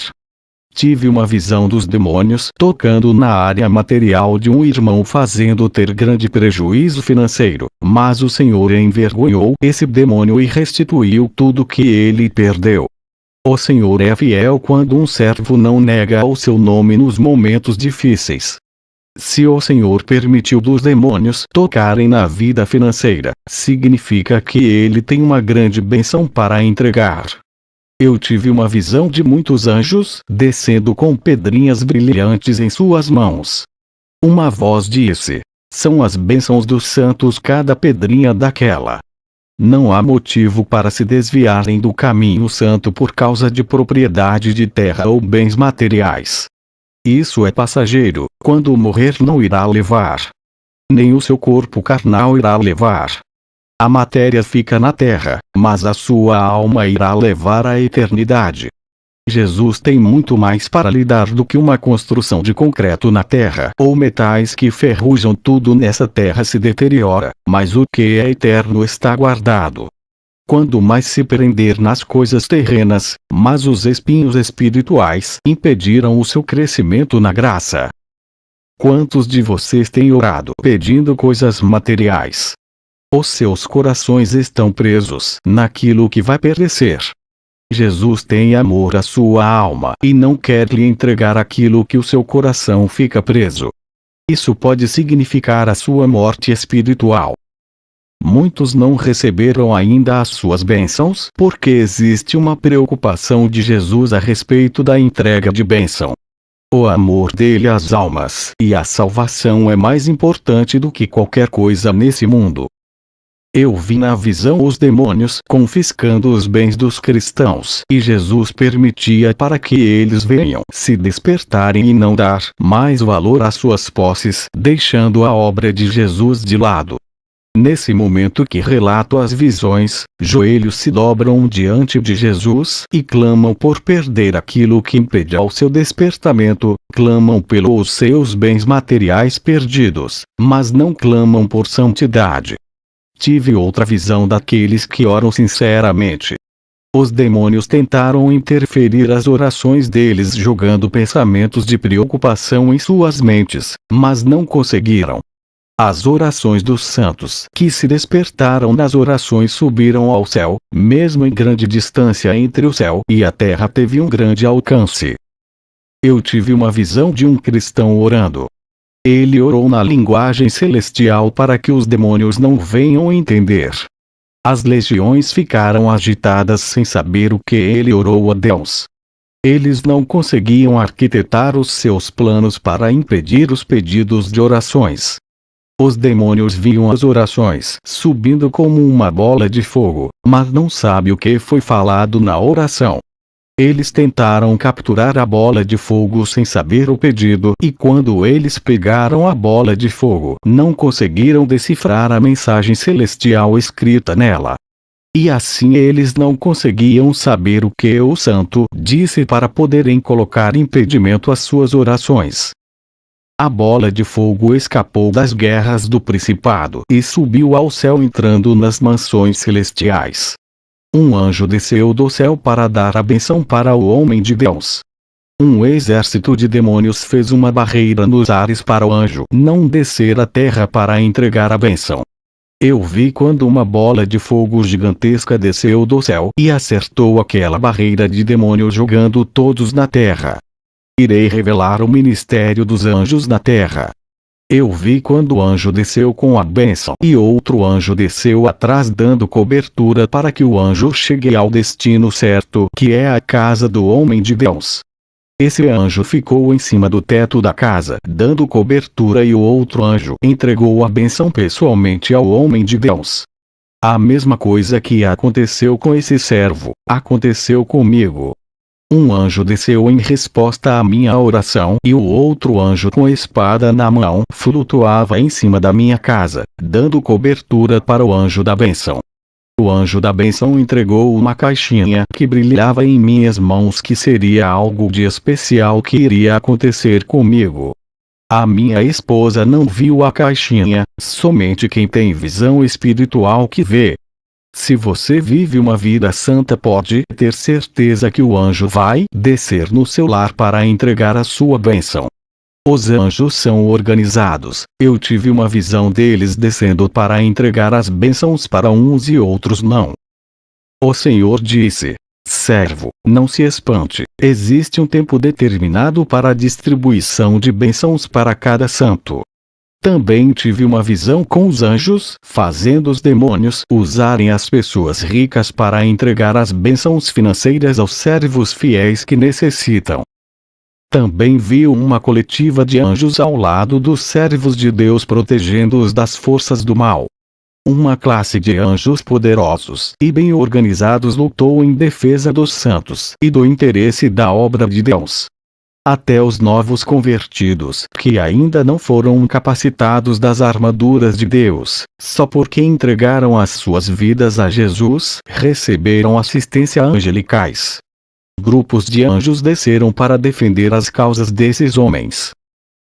Tive uma visão dos demônios tocando na área material de um irmão fazendo ter grande prejuízo financeiro, mas o Senhor envergonhou esse demônio e restituiu tudo que ele perdeu. O Senhor é fiel quando um servo não nega o seu nome nos momentos difíceis. Se o Senhor permitiu dos demônios tocarem na vida financeira, significa que ele tem uma grande bênção para entregar. Eu tive uma visão de muitos anjos descendo com pedrinhas brilhantes em suas mãos. Uma voz disse: são as bênçãos dos santos cada pedrinha daquela. Não há motivo para se desviarem do caminho santo por causa de propriedade de terra ou bens materiais. Isso é passageiro, quando morrer não irá levar. Nem o seu corpo carnal irá levar. A matéria fica na terra, mas a sua alma irá levar à eternidade. Jesus tem muito mais para lhe dar do que uma construção de concreto na terra ou metais que ferrujam. Tudo nessa terra se deteriora, mas o que é eterno está guardado. Quando mais se prender nas coisas terrenas, mas os espinhos espirituais impediram o seu crescimento na graça. Quantos de vocês têm orado pedindo coisas materiais? Os seus corações estão presos naquilo que vai perecer. Jesus tem amor à sua alma e não quer lhe entregar aquilo que o seu coração fica preso. Isso pode significar a sua morte espiritual. Muitos não receberam ainda as suas bênçãos porque existe uma preocupação de Jesus a respeito da entrega de bênção. O amor dele às almas e a salvação é mais importante do que qualquer coisa nesse mundo. Eu vi na visão os demônios confiscando os bens dos cristãos e Jesus permitia para que eles venham se despertarem e não dar mais valor às suas posses, deixando a obra de Jesus de lado. Nesse momento que relato as visões, joelhos se dobram diante de Jesus e clamam por perder aquilo que impede ao seu despertamento, clamam pelos seus bens materiais perdidos, mas não clamam por santidade. Tive outra visão daqueles que oram sinceramente. Os demônios tentaram interferir as orações deles jogando pensamentos de preocupação em suas mentes, mas não conseguiram. As orações dos santos que se despertaram nas orações subiram ao céu, mesmo em grande distância entre o céu e a terra teve um grande alcance. Eu tive uma visão de um cristão orando. Ele orou na linguagem celestial para que os demônios não venham entender. As legiões ficaram agitadas sem saber o que ele orou a Deus. Eles não conseguiam arquitetar os seus planos para impedir os pedidos de orações. Os demônios viam as orações subindo como uma bola de fogo, mas não sabem o que foi falado na oração. Eles tentaram capturar a bola de fogo sem saber o pedido e quando eles pegaram a bola de fogo não conseguiram decifrar a mensagem celestial escrita nela. E assim eles não conseguiam saber o que o santo disse para poderem colocar impedimento às suas orações. A bola de fogo escapou das guerras do principado e subiu ao céu entrando nas mansões celestiais. Um anjo desceu do céu para dar a bênção para o homem de Deus. Um exército de demônios fez uma barreira nos ares para o anjo não descer à terra para entregar a bênção. Eu vi quando uma bola de fogo gigantesca desceu do céu e acertou aquela barreira de demônios jogando todos na terra. Irei revelar o ministério dos anjos na terra. Eu vi quando o anjo desceu com a bênção e outro anjo desceu atrás dando cobertura para que o anjo chegue ao destino certo, que é a casa do homem de Deus. Esse anjo ficou em cima do teto da casa, dando cobertura e o outro anjo entregou a bênção pessoalmente ao homem de Deus. A mesma coisa que aconteceu com esse servo, aconteceu comigo. Um anjo desceu em resposta à minha oração e o outro anjo com espada na mão flutuava em cima da minha casa, dando cobertura para o anjo da bênção. O anjo da bênção entregou uma caixinha que brilhava em minhas mãos que seria algo de especial que iria acontecer comigo. A minha esposa não viu a caixinha, somente quem tem visão espiritual que vê. Se você vive uma vida santa pode ter certeza que o anjo vai descer no seu lar para entregar a sua bênção. Os anjos são organizados, eu tive uma visão deles descendo para entregar as bênçãos para uns e outros não. O Senhor disse: servo, não se espante, existe um tempo determinado para a distribuição de bênçãos para cada santo. Também tive uma visão com os anjos, fazendo os demônios usarem as pessoas ricas para entregar as bênçãos financeiras aos servos fiéis que necessitam. Também vi uma coletiva de anjos ao lado dos servos de Deus protegendo-os das forças do mal. Uma classe de anjos poderosos e bem organizados lutou em defesa dos santos e do interesse da obra de Deus. Até os novos convertidos, que ainda não foram capacitados das armaduras de Deus, só porque entregaram as suas vidas a Jesus, receberam assistência angelicais. Grupos de anjos desceram para defender as causas desses homens.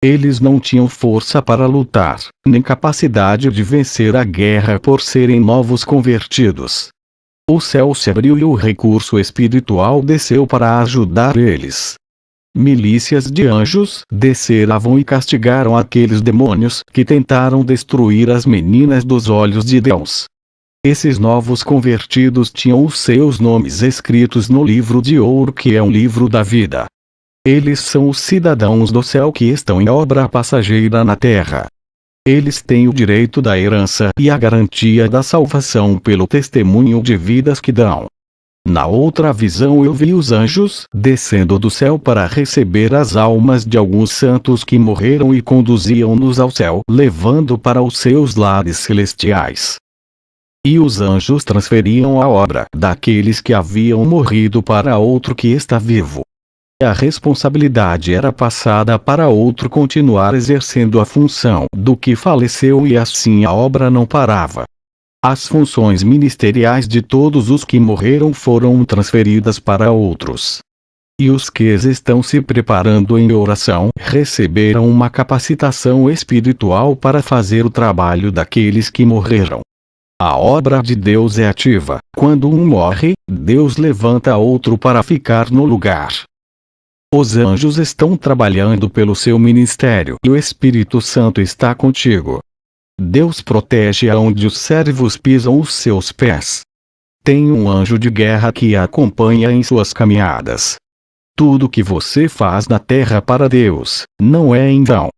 Eles não tinham força para lutar, nem capacidade de vencer a guerra por serem novos convertidos. O céu se abriu e o recurso espiritual desceu para ajudar eles. Milícias de anjos desceram e castigaram aqueles demônios que tentaram destruir as meninas dos olhos de Deus. Esses novos convertidos tinham os seus nomes escritos no livro de ouro que é um livro da vida. Eles são os cidadãos do céu que estão em obra passageira na terra. Eles têm o direito da herança e a garantia da salvação pelo testemunho de vidas que dão. Na outra visão eu vi os anjos descendo do céu para receber as almas de alguns santos que morreram e conduziam-nos ao céu, levando para os seus lares celestiais. E os anjos transferiam a obra daqueles que haviam morrido para outro que está vivo. A responsabilidade era passada para outro continuar exercendo a função do que faleceu e assim a obra não parava. As funções ministeriais de todos os que morreram foram transferidas para outros. E os que estão se preparando em oração receberam uma capacitação espiritual para fazer o trabalho daqueles que morreram. A obra de Deus é ativa. Quando um morre, Deus levanta outro para ficar no lugar. Os anjos estão trabalhando pelo seu ministério e o Espírito Santo está contigo. Deus protege aonde os servos pisam os seus pés. Tem um anjo de guerra que a acompanha em suas caminhadas. Tudo que você faz na terra para Deus, não é em vão.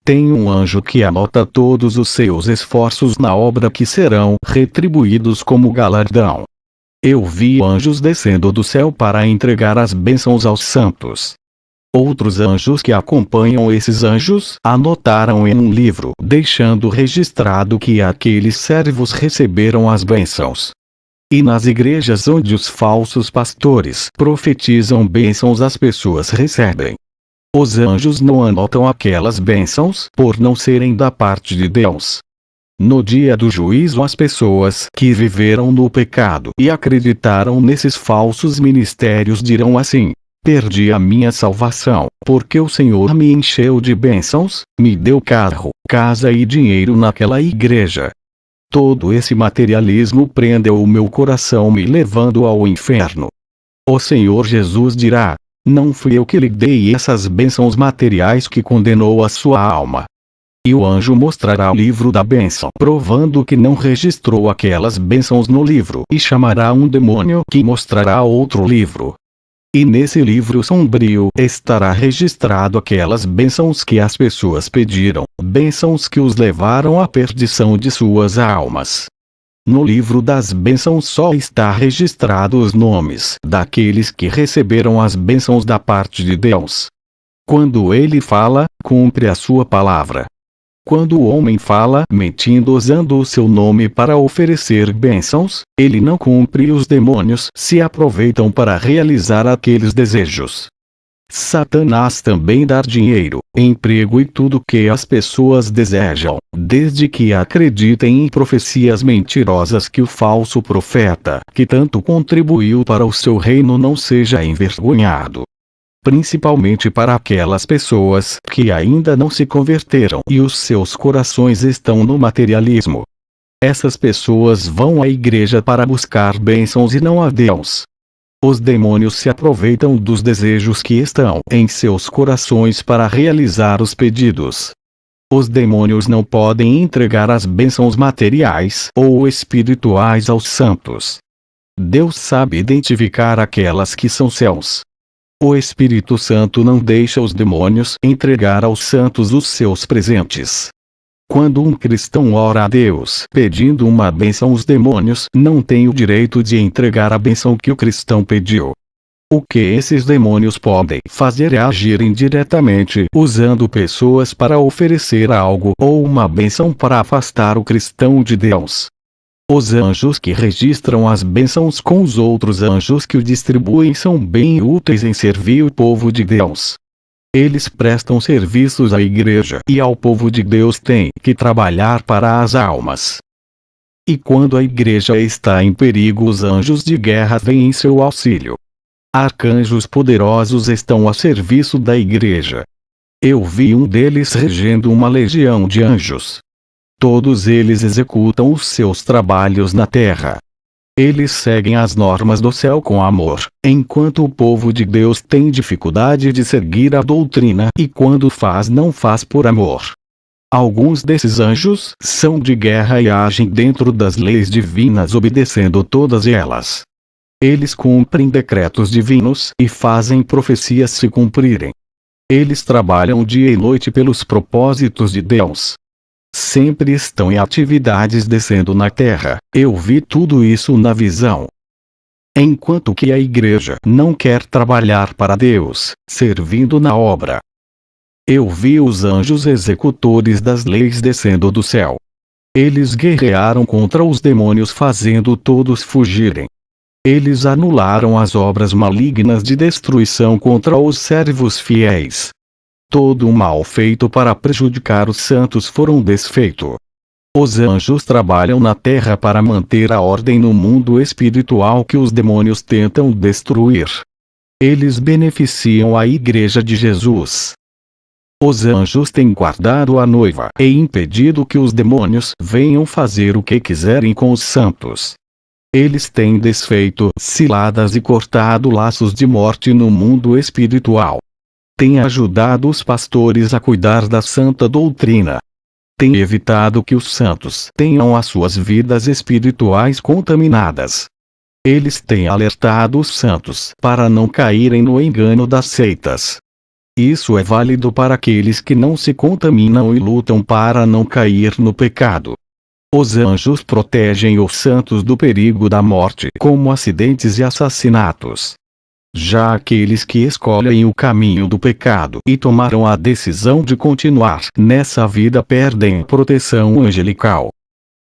Tem um anjo que anota todos os seus esforços na obra que serão retribuídos como galardão. Eu vi anjos descendo do céu para entregar as bênçãos aos santos. Outros anjos que acompanham esses anjos anotaram em um livro, deixando registrado que aqueles servos receberam as bênçãos. E nas igrejas onde os falsos pastores profetizam bênçãos as pessoas recebem. Os anjos não anotam aquelas bênçãos por não serem da parte de Deus. No dia do juízo as pessoas que viveram no pecado e acreditaram nesses falsos ministérios dirão assim: perdi a minha salvação, porque o Senhor me encheu de bênçãos, me deu carro, casa e dinheiro naquela igreja. Todo esse materialismo prendeu o meu coração me levando ao inferno. O Senhor Jesus dirá: não fui eu que lhe dei essas bênçãos materiais que condenou a sua alma. E o anjo mostrará o livro da bênção, provando que não registrou aquelas bênçãos no livro, e chamará um demônio que mostrará outro livro. E nesse livro sombrio estará registrado aquelas bênçãos que as pessoas pediram, bênçãos que os levaram à perdição de suas almas. No livro das bênçãos só está registrado os nomes daqueles que receberam as bênçãos da parte de Deus. Quando ele fala, cumpre a sua palavra. Quando o homem fala mentindo usando o seu nome para oferecer bênçãos, ele não cumpre e os demônios se aproveitam para realizar aqueles desejos. Satanás também dá dinheiro, emprego e tudo que as pessoas desejam, desde que acreditem em profecias mentirosas que o falso profeta, que tanto contribuiu para o seu reino, não seja envergonhado. Principalmente para aquelas pessoas que ainda não se converteram e os seus corações estão no materialismo. Essas pessoas vão à igreja para buscar bênçãos e não a Deus. Os demônios se aproveitam dos desejos que estão em seus corações para realizar os pedidos. Os demônios não podem entregar as bênçãos materiais ou espirituais aos santos. Deus sabe identificar aquelas que são seus. O Espírito Santo não deixa os demônios entregar aos santos os seus presentes. Quando um cristão ora a Deus pedindo uma bênção, os demônios não têm o direito de entregar a bênção que o cristão pediu. O que esses demônios podem fazer é agir indiretamente, usando pessoas para oferecer algo ou uma bênção para afastar o cristão de Deus. Os anjos que registram as bênçãos com os outros anjos que o distribuem são bem úteis em servir o povo de Deus. Eles prestam serviços à igreja e ao povo de Deus, têm que trabalhar para as almas. E quando a igreja está em perigo, os anjos de guerra vêm em seu auxílio. Arcanjos poderosos estão a serviço da igreja. Eu vi um deles regendo uma legião de anjos. Todos eles executam os seus trabalhos na terra. Eles seguem as normas do céu com amor, enquanto o povo de Deus tem dificuldade de seguir a doutrina e quando faz não faz por amor. Alguns desses anjos são de guerra e agem dentro das leis divinas, obedecendo todas elas. Eles cumprem decretos divinos e fazem profecias se cumprirem. Eles trabalham dia e noite pelos propósitos de Deus. Sempre estão em atividades descendo na terra. Eu vi tudo isso na visão. Enquanto que a igreja não quer trabalhar para Deus, servindo na obra. Eu vi os anjos executores das leis descendo do céu. Eles guerrearam contra os demônios, fazendo todos fugirem. Eles anularam as obras malignas de destruição contra os servos fiéis. Todo o mal feito para prejudicar os santos foram desfeito. Os anjos trabalham na terra para manter a ordem no mundo espiritual que os demônios tentam destruir. Eles beneficiam a Igreja de Jesus. Os anjos têm guardado a noiva e impedido que os demônios venham fazer o que quiserem com os santos. Eles têm desfeito ciladas e cortado laços de morte no mundo espiritual. Têm ajudado os pastores a cuidar da santa doutrina. Têm evitado que os santos tenham as suas vidas espirituais contaminadas. Eles têm alertado os santos para não caírem no engano das seitas. Isso é válido para aqueles que não se contaminam e lutam para não cair no pecado. Os anjos protegem os santos do perigo da morte, como acidentes e assassinatos. Já aqueles que escolhem o caminho do pecado e tomaram a decisão de continuar nessa vida perdem proteção angelical.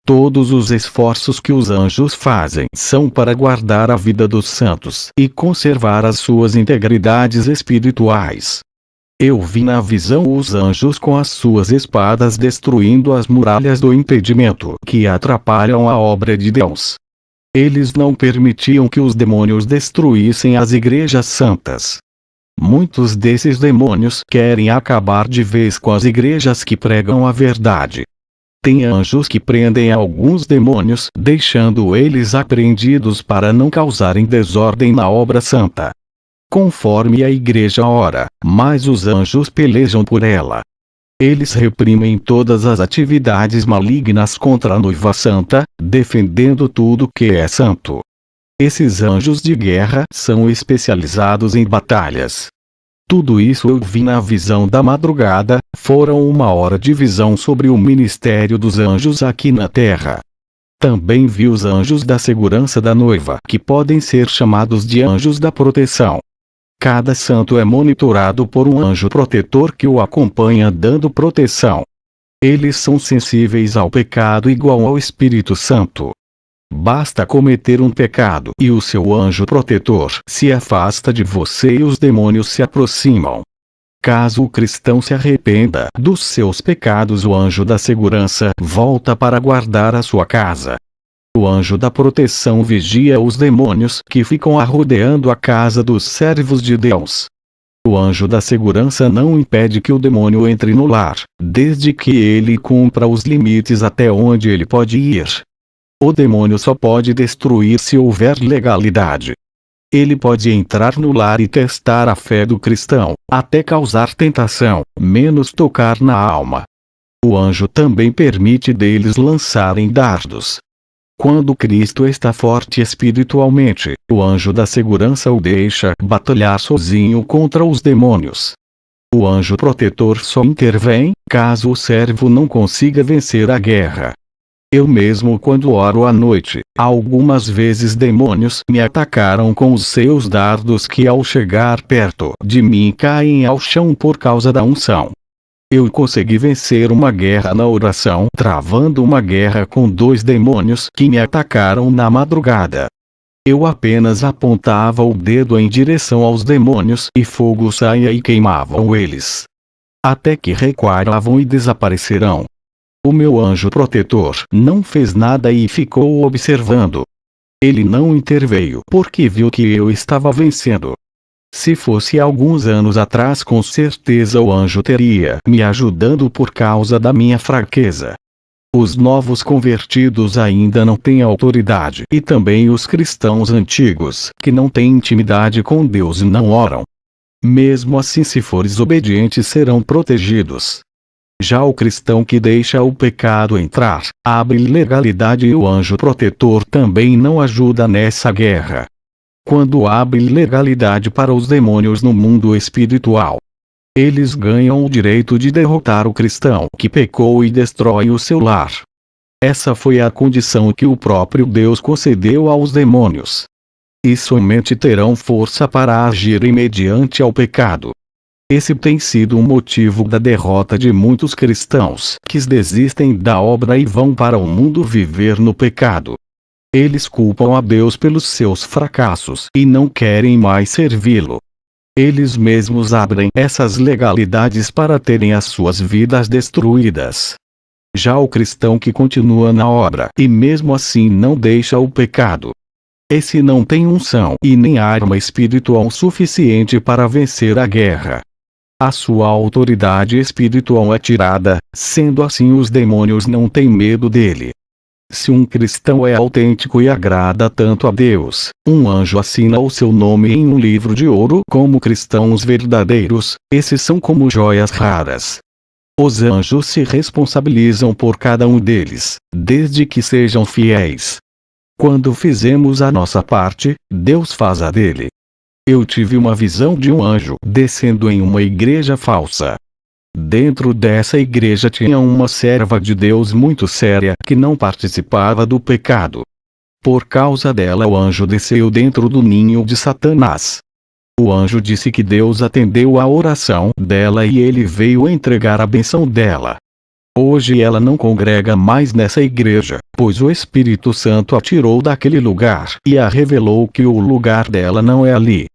Todos os esforços que os anjos fazem são para guardar a vida dos santos e conservar as suas integridades espirituais. Eu vi na visão os anjos com as suas espadas destruindo as muralhas do impedimento que atrapalham a obra de Deus. Eles não permitiam que os demônios destruíssem as igrejas santas. Muitos desses demônios querem acabar de vez com as igrejas que pregam a verdade. Tem anjos que prendem alguns demônios, deixando eles apreendidos para não causarem desordem na obra santa. Conforme a igreja ora, mas os anjos pelejam por ela. Eles reprimem todas as atividades malignas contra a noiva santa, defendendo tudo que é santo. Esses anjos de guerra são especializados em batalhas. Tudo isso eu vi na visão da madrugada, foram 1 hora de visão sobre o ministério dos anjos aqui na terra. Também vi os anjos da segurança da noiva, que podem ser chamados de anjos da proteção. Cada santo é monitorado por um anjo protetor que o acompanha dando proteção. Eles são sensíveis ao pecado igual ao Espírito Santo. Basta cometer um pecado e o seu anjo protetor se afasta de você e os demônios se aproximam. Caso o cristão se arrependa dos seus pecados, o anjo da segurança volta para guardar a sua casa. O anjo da proteção vigia os demônios que ficam rodeando a casa dos servos de Deus. O anjo da segurança não impede que o demônio entre no lar, desde que ele cumpra os limites até onde ele pode ir. O demônio só pode destruir se houver legalidade. Ele pode entrar no lar e testar a fé do cristão, até causar tentação, menos tocar na alma. O anjo também permite deles lançarem dardos. Quando Cristo está forte espiritualmente, o anjo da segurança o deixa batalhar sozinho contra os demônios. O anjo protetor só intervém caso o servo não consiga vencer a guerra. Eu mesmo, quando oro à noite, algumas vezes demônios me atacaram com os seus dardos que ao chegar perto de mim caem ao chão por causa da unção. Eu consegui vencer uma guerra na oração, travando uma guerra com 2 demônios que me atacaram na madrugada. Eu apenas apontava o dedo em direção aos demônios e fogo saía e queimavam eles. Até que recuaram e desaparecerão. O meu anjo protetor não fez nada e ficou observando. Ele não interveio porque viu que eu estava vencendo. Se fosse alguns anos atrás, com certeza o anjo teria me ajudando por causa da minha fraqueza. Os novos convertidos ainda não têm autoridade, e também os cristãos antigos, que não têm intimidade com Deus e não oram. Mesmo assim, se fores obediente, serão protegidos. Já o cristão que deixa o pecado entrar, abre legalidade, e o anjo protetor também não ajuda nessa guerra. Quando abre legalidade para os demônios no mundo espiritual, eles ganham o direito de derrotar o cristão que pecou e destrói o seu lar. Essa foi a condição que o próprio Deus concedeu aos demônios. E somente terão força para agirem mediante ao pecado. Esse tem sido um motivo da derrota de muitos cristãos que desistem da obra e vão para o mundo viver no pecado. Eles culpam a Deus pelos seus fracassos e não querem mais servi-lo. Eles mesmos abrem essas legalidades para terem as suas vidas destruídas. Já o cristão que continua na obra e mesmo assim não deixa o pecado, esse não tem unção e nem arma espiritual suficiente para vencer a guerra. A sua autoridade espiritual é tirada, sendo assim os demônios não têm medo dele. Se um cristão é autêntico e agrada tanto a Deus, um anjo assina o seu nome em um livro de ouro como cristãos verdadeiros. Esses são como joias raras. Os anjos se responsabilizam por cada um deles, desde que sejam fiéis. Quando fizemos a nossa parte, Deus faz a dele. Eu tive uma visão de um anjo descendo em uma igreja falsa. Dentro dessa igreja tinha uma serva de Deus muito séria que não participava do pecado. Por causa dela, o anjo desceu dentro do ninho de Satanás. O anjo disse que Deus atendeu a oração dela e ele veio entregar a bênção dela. Hoje ela não congrega mais nessa igreja, pois o Espírito Santo a tirou daquele lugar e a revelou que o lugar dela não é ali.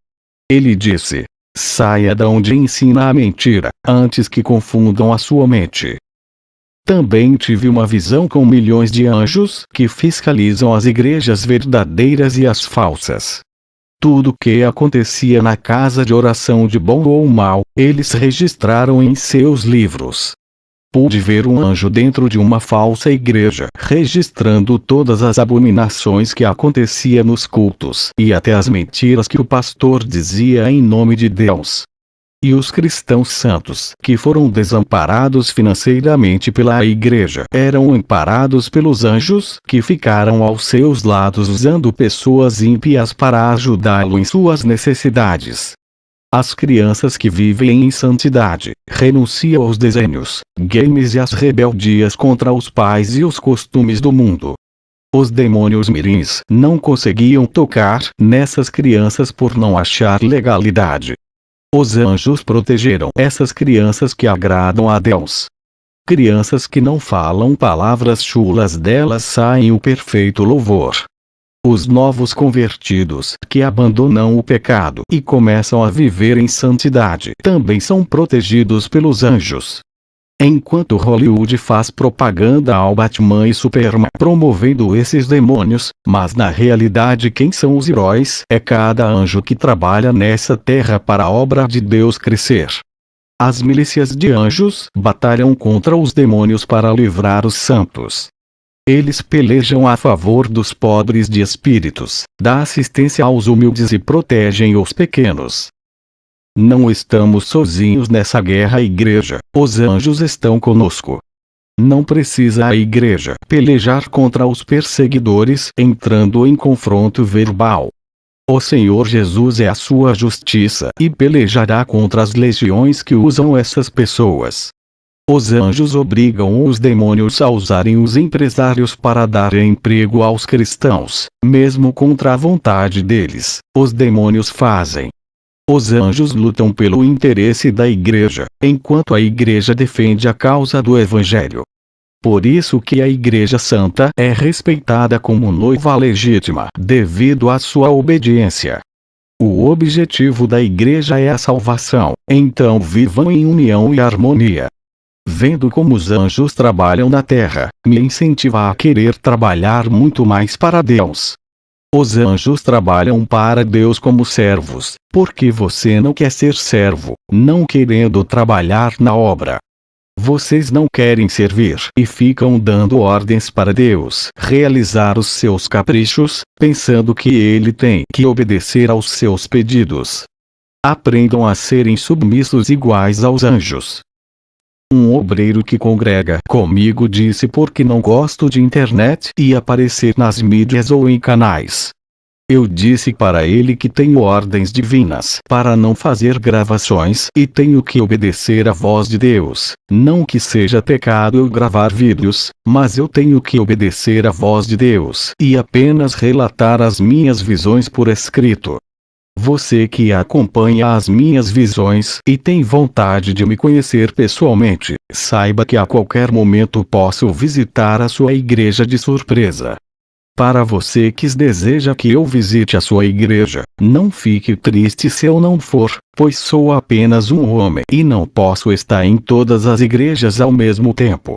Ele disse: saia da onde ensina a mentira, antes que confundam a sua mente. Também tive uma visão com milhões de anjos que fiscalizam as igrejas verdadeiras e as falsas. Tudo o que acontecia na casa de oração, de bom ou mal, eles registraram em seus livros. Pude ver um anjo dentro de uma falsa igreja, registrando todas as abominações que acontecia nos cultos e até as mentiras que o pastor dizia em nome de Deus. E os cristãos santos, que foram desamparados financeiramente pela igreja, eram amparados pelos anjos, que ficaram aos seus lados usando pessoas ímpias para ajudá-lo em suas necessidades. As crianças que vivem em santidade, renunciam aos desenhos, games e às rebeldias contra os pais e os costumes do mundo. Os demônios mirins não conseguiam tocar nessas crianças por não achar legalidade. Os anjos protegeram essas crianças que agradam a Deus. Crianças que não falam palavras chulas, delas saem o perfeito louvor. Os novos convertidos que abandonam o pecado e começam a viver em santidade também são protegidos pelos anjos. Enquanto Hollywood faz propaganda ao Batman e Superman promovendo esses demônios, mas na realidade quem são os heróis é cada anjo que trabalha nessa terra para a obra de Deus crescer. As milícias de anjos batalham contra os demônios para livrar os santos. Eles pelejam a favor dos pobres de espíritos, dão assistência aos humildes e protegem os pequenos. Não estamos sozinhos nessa guerra, igreja, os anjos estão conosco. Não precisa a igreja pelejar contra os perseguidores entrando em confronto verbal. O Senhor Jesus é a sua justiça e pelejará contra as legiões que usam essas pessoas. Os anjos obrigam os demônios a usarem os empresários para dar emprego aos cristãos, mesmo contra a vontade deles, os demônios fazem. Os anjos lutam pelo interesse da igreja, enquanto a igreja defende a causa do evangelho. Por isso que a Igreja Santa é respeitada como noiva legítima devido à sua obediência. O objetivo da igreja é a salvação, então vivam em união e harmonia. Vendo como os anjos trabalham na terra, me incentiva a querer trabalhar muito mais para Deus. Os anjos trabalham para Deus como servos, porque você não quer ser servo, não querendo trabalhar na obra. Vocês não querem servir e ficam dando ordens para Deus realizar os seus caprichos, pensando que Ele tem que obedecer aos seus pedidos. Aprendam a serem submissos iguais aos anjos. Um obreiro que congrega comigo disse porque não gosto de internet e aparecer nas mídias ou em canais. Eu disse para ele que tenho ordens divinas para não fazer gravações e tenho que obedecer à voz de Deus. Não que seja pecado eu gravar vídeos, mas eu tenho que obedecer à voz de Deus e apenas relatar as minhas visões por escrito. Você que acompanha as minhas visões e tem vontade de me conhecer pessoalmente, saiba que a qualquer momento posso visitar a sua igreja de surpresa. Para você que deseja que eu visite a sua igreja, não fique triste se eu não for, pois sou apenas um homem e não posso estar em todas as igrejas ao mesmo tempo.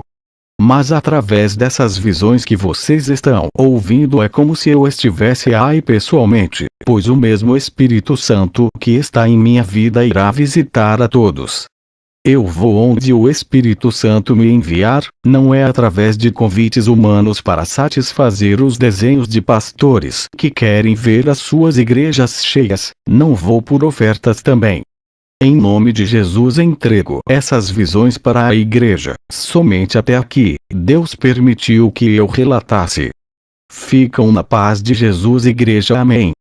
Mas através dessas visões que vocês estão ouvindo é como se eu estivesse aí pessoalmente, pois o mesmo Espírito Santo que está em minha vida irá visitar a todos. Eu vou onde o Espírito Santo me enviar, não é através de convites humanos para satisfazer os desejos de pastores que querem ver as suas igrejas cheias, não vou por ofertas também. Em nome de Jesus entrego essas visões para a igreja, somente até aqui, Deus permitiu que eu relatasse. Ficam na paz de Jesus igreja. Amém.